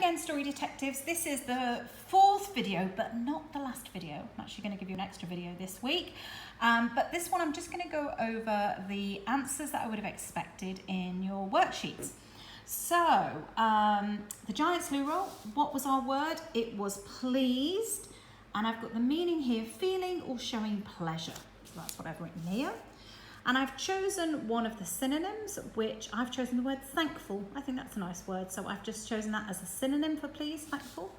again, Story Detectives. This is the fourth video, but not the last video. I'm actually going to give you an extra video this week. But this one, I'm just going to go over the answers that I would have expected in your worksheets. So, the giant slew roll, what was our word? It was pleased. And I've got the meaning here, feeling or showing pleasure. So that's what I've written here. And I've chosen one of the synonyms, which I've chosen the word thankful. I think that's a nice word, so I've just chosen that as a synonym for pleased, thankful.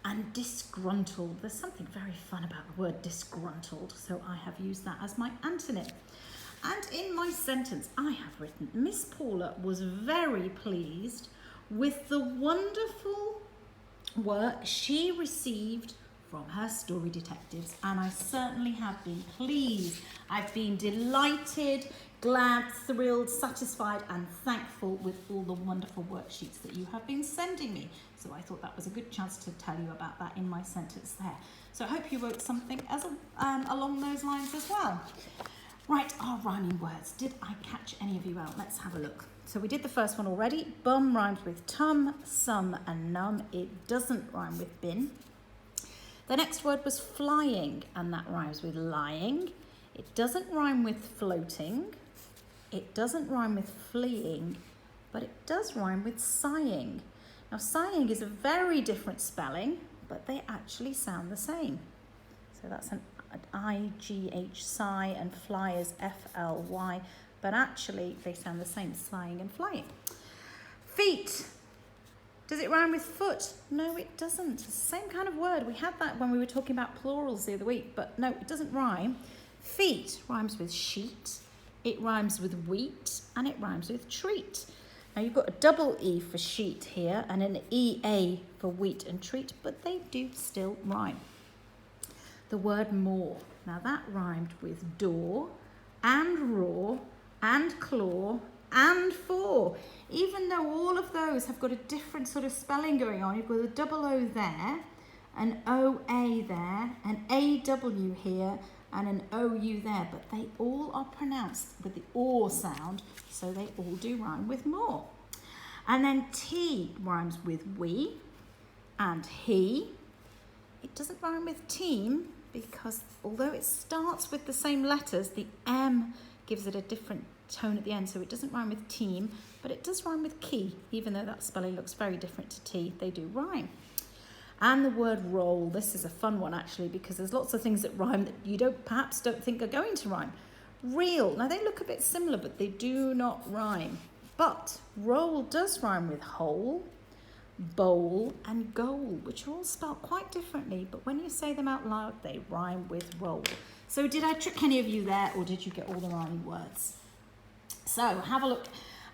And disgruntled. There's something very fun about the word disgruntled, so I have used that as my antonym. And in my sentence, I have written, Miss Paula was very pleased with the wonderful work she received from her story detectives, and I certainly have been pleased. I've been delighted, glad, thrilled, satisfied and thankful with all the wonderful worksheets that you have been sending me. So I thought that was a good chance to tell you about that in my sentence there. So I hope you wrote something along those lines as well. Right, our rhyming words. Did I catch any of you out? Let's have a look. So we did the first one already. Bum rhymes with tum, sum and num. It doesn't rhyme with bin. The next word was flying, and that rhymes with lying. It doesn't rhyme with floating. It doesn't rhyme with fleeing, but it does rhyme with sighing. Now, sighing is a very different spelling, but they actually sound the same. So that's an I-G-H, sigh, and fly is F-L-Y, but actually they sound the same, sighing and flying. Feet. Does it rhyme with foot? No, it doesn't. It's the same kind of word. We had that when we were talking about plurals the other week, but no, it doesn't rhyme. Feet rhymes with sheet, it rhymes with wheat, and it rhymes with treat. Now you've got a double E for sheet here and an EA for wheat and treat, but they do still rhyme. The word more. Now that rhymed with door and raw and claw and for. Even though all of those have got a different sort of spelling going on, you've got a double O there, an OA there, an AW here, and an OU there, but they all are pronounced with the OR sound, so they all do rhyme with more. And then T rhymes with we and he. It doesn't rhyme with team because although it starts with the same letters, the M gives it a different tone at the end, so it doesn't rhyme with team, but it does rhyme with key. Even though that spelling looks very different to T, they do rhyme. And the word roll, this is a fun one actually, because there's lots of things that rhyme that you perhaps don't think are going to rhyme. Reel, now they look a bit similar, but they do not rhyme. But roll does rhyme with whole, bowl and goal, which are all spelled quite differently, but when you say them out loud, they rhyme with roll. So did I trick any of you there, or did you get all the rhyming words? So have a look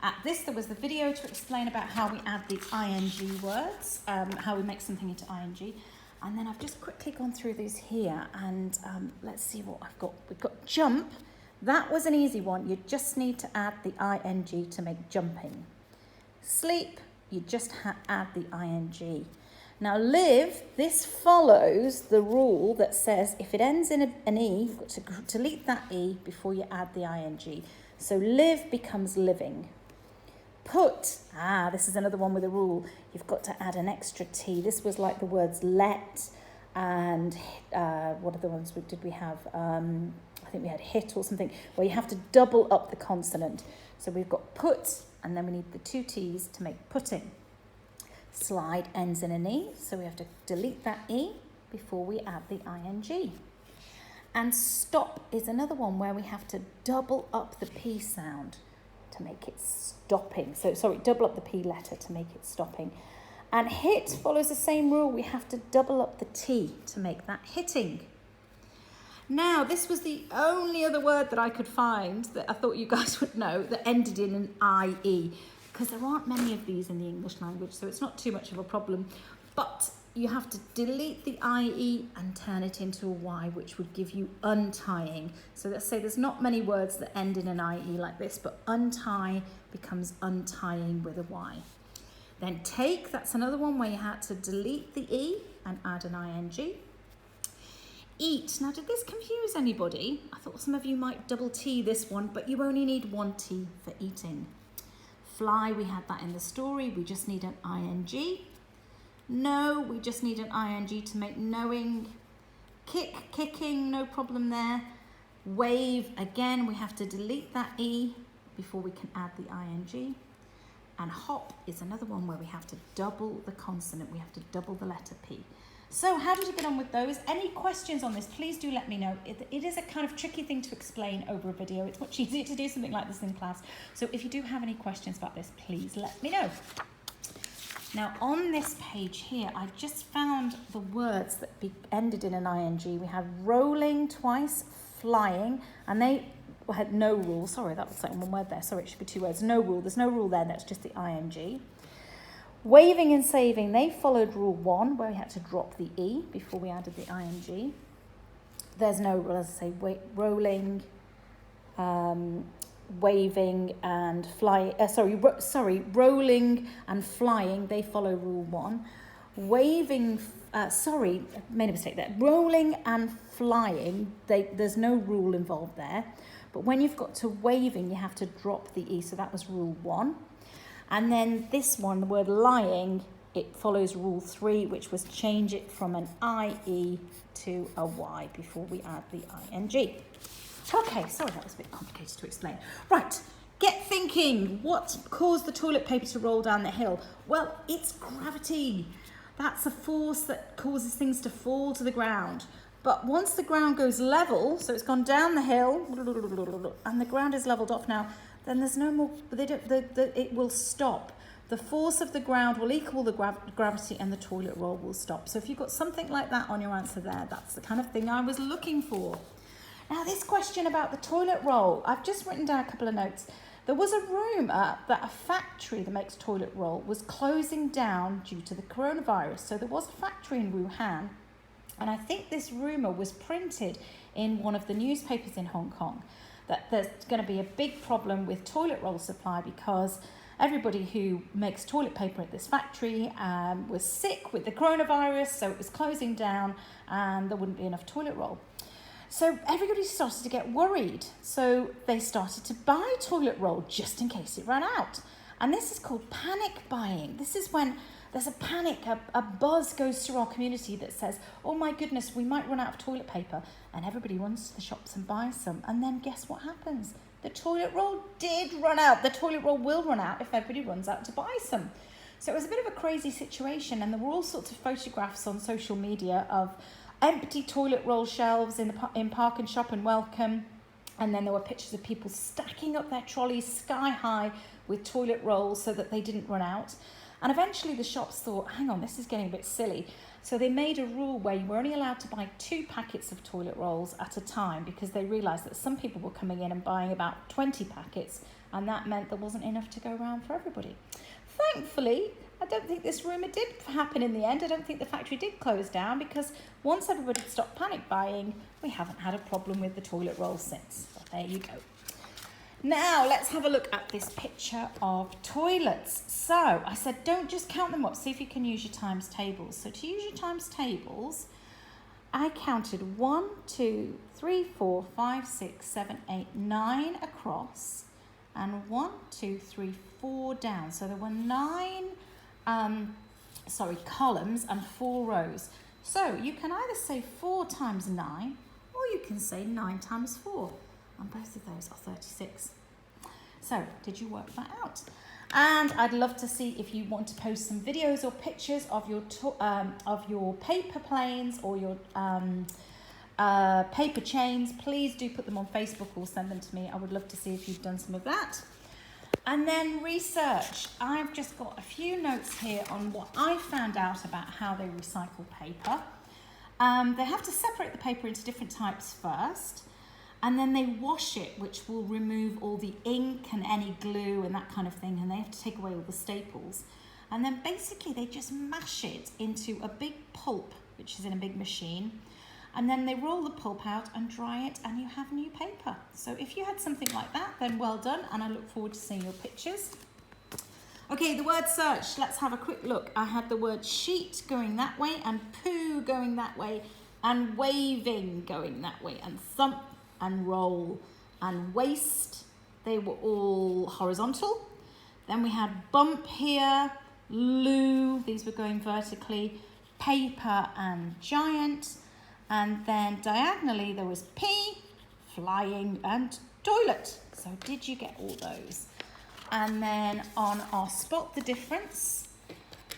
at this. There was the video to explain about how we add the ing words, how we make something into ing. And then I've just quickly gone through these here, and let's see what I've got. We've got jump. That was an easy one. You just need to add the ing to make jumping. Sleep, you just add the ing. Now live, this follows the rule that says if it ends in an E, you've got to delete that E before you add the ing. So live becomes living. Put, this is another one with a rule. You've got to add an extra T. This was like the words let and what other ones did we have? I think we had hit or something, where you have to double up the consonant. So we've got put, and then we need the two T's to make putting. Slide ends in an E, so we have to delete that E before we add the ing. And stop is another one where we have to double up the P sound to make it stopping. So, sorry, double up the P letter to make it stopping. And hit follows the same rule. We have to double up the T to make that hitting. Now, this was the only other word that I could find that I thought you guys would know that ended in an IE, because there aren't many of these in the English language, so it's not too much of a problem. But you have to delete the IE and turn it into a Y, which would give you untying. So let's say there's not many words that end in an IE like this, but untie becomes untying with a Y. Then take, that's another one where you had to delete the E and add an ing. Eat, now did this confuse anybody? I thought some of you might double T this one, but you only need one T for eating. Fly, we had that in the story, we just need an ing. Know, we just need an ing to make knowing. Kick, kicking, no problem there. Wave, again, we have to delete that E before we can add the ing. And hop is another one where we have to double the consonant. We have to double the letter P. So how did you get on with those? Any questions on this, please do let me know. It is a kind of tricky thing to explain over a video. It's much easier to do something like this in class. So if you do have any questions about this, please let me know. Now on this page here, I just found the words that ended in an ing. We had rolling twice, flying, and they had no rule. Sorry, that was like one word there. Sorry, it should be two words. No rule. There's no rule there. That's just the ing. Waving and saving, they followed rule 1, where we had to drop the E before we added the ing. There's no rule, as I say, rolling, waving and flying. Rolling and flying, they follow rule 1. Waving, made a mistake there. Rolling and flying, there's no rule involved there. But when you've got to waving, you have to drop the E, so that was rule 1. And then this one, the word lying, it follows rule 3, which was change it from an IE to a Y before we add the ing. Okay, sorry, that was a bit complicated to explain. Right, get thinking. What caused the toilet paper to roll down the hill? Well, it's gravity. That's a force that causes things to fall to the ground. But once the ground goes level, so it's gone down the hill, and the ground is leveled off now, then there's no more, it will stop. The force of the ground will equal the gravity and the toilet roll will stop. So if you've got something like that on your answer there, that's the kind of thing I was looking for. Now this question about the toilet roll, I've just written down a couple of notes. There was a rumour that a factory that makes toilet roll was closing down due to the coronavirus. So there was a factory in Wuhan, and I think this rumour was printed in one of the newspapers in Hong Kong, that there's going to be a big problem with toilet roll supply because everybody who makes toilet paper at this factory was sick with the coronavirus, so it was closing down and there wouldn't be enough toilet roll. So everybody started to get worried. So they started to buy toilet roll just in case it ran out. And this is called panic buying. This is when there's a panic, a buzz goes through our community that says, oh my goodness, we might run out of toilet paper. And everybody runs to the shops and buys some. And then guess what happens? The toilet roll did run out. The toilet roll will run out if everybody runs out to buy some. So it was a bit of a crazy situation. And there were all sorts of photographs on social media of empty toilet roll shelves in Park and Shop and Welcome. And then there were pictures of people stacking up their trolleys sky high with toilet rolls so that they didn't run out. And eventually the shops thought, hang on, this is getting a bit silly. So they made a rule where you were only allowed to buy 2 packets of toilet rolls at a time because they realised that some people were coming in and buying about 20 packets, and that meant there wasn't enough to go around for everybody. Thankfully, I don't think this rumour did happen in the end. I don't think the factory did close down because once everybody stopped panic buying, we haven't had a problem with the toilet roll since. So there you go. Now, let's have a look at this picture of toilets. So, I said don't just count them up, see if you can use your times tables. So, to use your times tables, I counted 1, 2, 3, 4, 5, 6, 7, 8, 9 across, and 1, 2, 3, 4 down. So, there were 9 columns and 4 rows. So, you can either say 4 times 9, or you can say 9 times 4. And both of those are 36. So, did you work that out? And I'd love to see if you want to post some videos or pictures of your paper planes or your paper chains. Please do put them on Facebook or send them to me. I would love to see if you've done some of that. And then research. I've just got a few notes here on what I found out about how they recycle paper. They have to separate the paper into different types first. And then they wash it, which will remove all the ink and any glue and that kind of thing. And they have to take away all the staples. And then basically they just mash it into a big pulp, which is in a big machine. And then they roll the pulp out and dry it, and you have new paper. So if you had something like that, then well done. And I look forward to seeing your pictures. Okay, the word search. Let's have a quick look. I had the word sheet going that way, and poo going that way, and waving going that way, and thump, and roll, and waste. They were all horizontal. Then we had bump here, Lou, these were going vertically, paper and giant, and then diagonally there was P, flying and toilet. So did you get all those? And then on our spot the difference,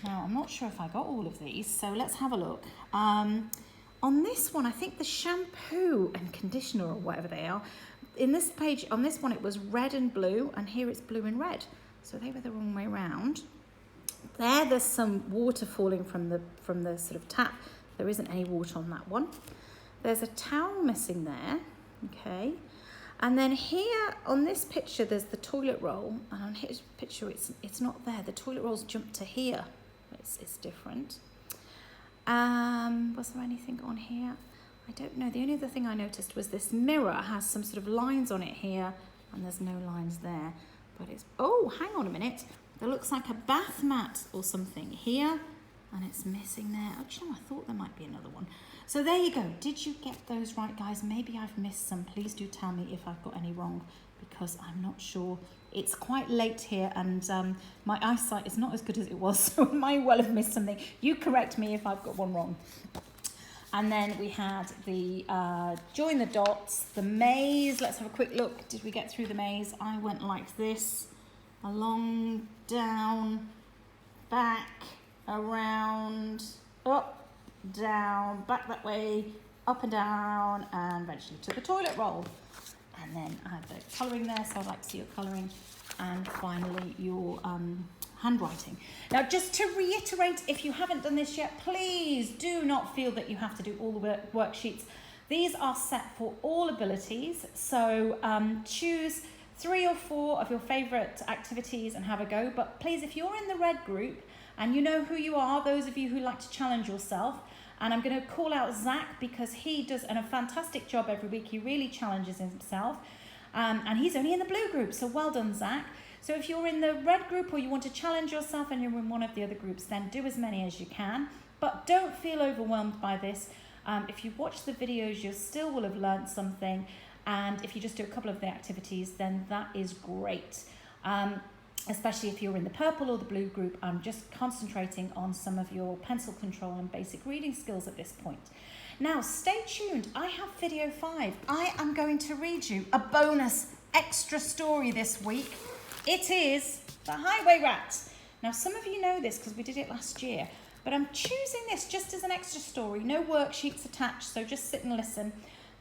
now I'm not sure if I got all of these, so let's have a look. On this one, I think the shampoo and conditioner or whatever they are, in this page, on this one it was red and blue, and here it's blue and red. So they were the wrong way around. There's some water falling from the sort of tap. There isn't any water on that one. There's a towel missing there, okay. And then here on this picture, there's the toilet roll, and on his picture, it's not there. The toilet roll's jumped to here. It's different. Was there anything on here? I don't know. The only other thing I noticed was this mirror has some sort of lines on it here, and there's no lines there. But it's, oh, hang on a minute. There looks like a bath mat or something here, and it's missing there. Actually, I thought there might be another one. So there you go. Did you get those right, guys? Maybe I've missed some. Please do tell me if I've got any wrong, because I'm not sure. It's quite late here, and my eyesight is not as good as it was, so I might well have missed something. You correct me if I've got one wrong. And then we had the join the dots, the maze. Let's have a quick look. Did we get through the maze? I went like this, along, down, back, around, up, down, back that way, up and down, and eventually to the toilet roll. And then I have the colouring there, so I'd like to see your colouring. And finally your handwriting. Now, just to reiterate, if you haven't done this yet, please do not feel that you have to do all the worksheets. These are set for all abilities, so choose 3 or 4 of your favourite activities and have a go. But please, if you're in the red group and you know who you are, those of you who like to challenge yourself, and I'm going to call out Zach because he does a fantastic job every week. He really challenges himself, and he's only in the blue group, so well done, Zach. So if you're in the red group or you want to challenge yourself and you're in one of the other groups, then do as many as you can. But don't feel overwhelmed by this. If you watch the videos, you still will have learned something. And if you just do a couple of the activities, then that is great. Especially if you're in the purple or the blue group, I'm just concentrating on some of your pencil control and basic reading skills at this point. Now, stay tuned. I have video 5. I am going to read you a bonus extra story this week. It is The Highway Rat. Now, some of you know this because we did it last year, but I'm choosing this just as an extra story. No worksheets attached, so just sit and listen,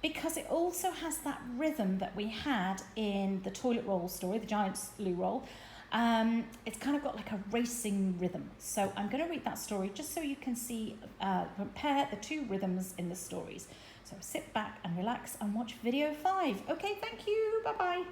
because it also has that rhythm that we had in the toilet roll story, the giant loo roll. It's kind of got like a racing rhythm. So I'm going to read that story just so you can see, compare the 2 rhythms in the stories. So sit back and relax and watch video 5. Okay, thank you. Bye-bye.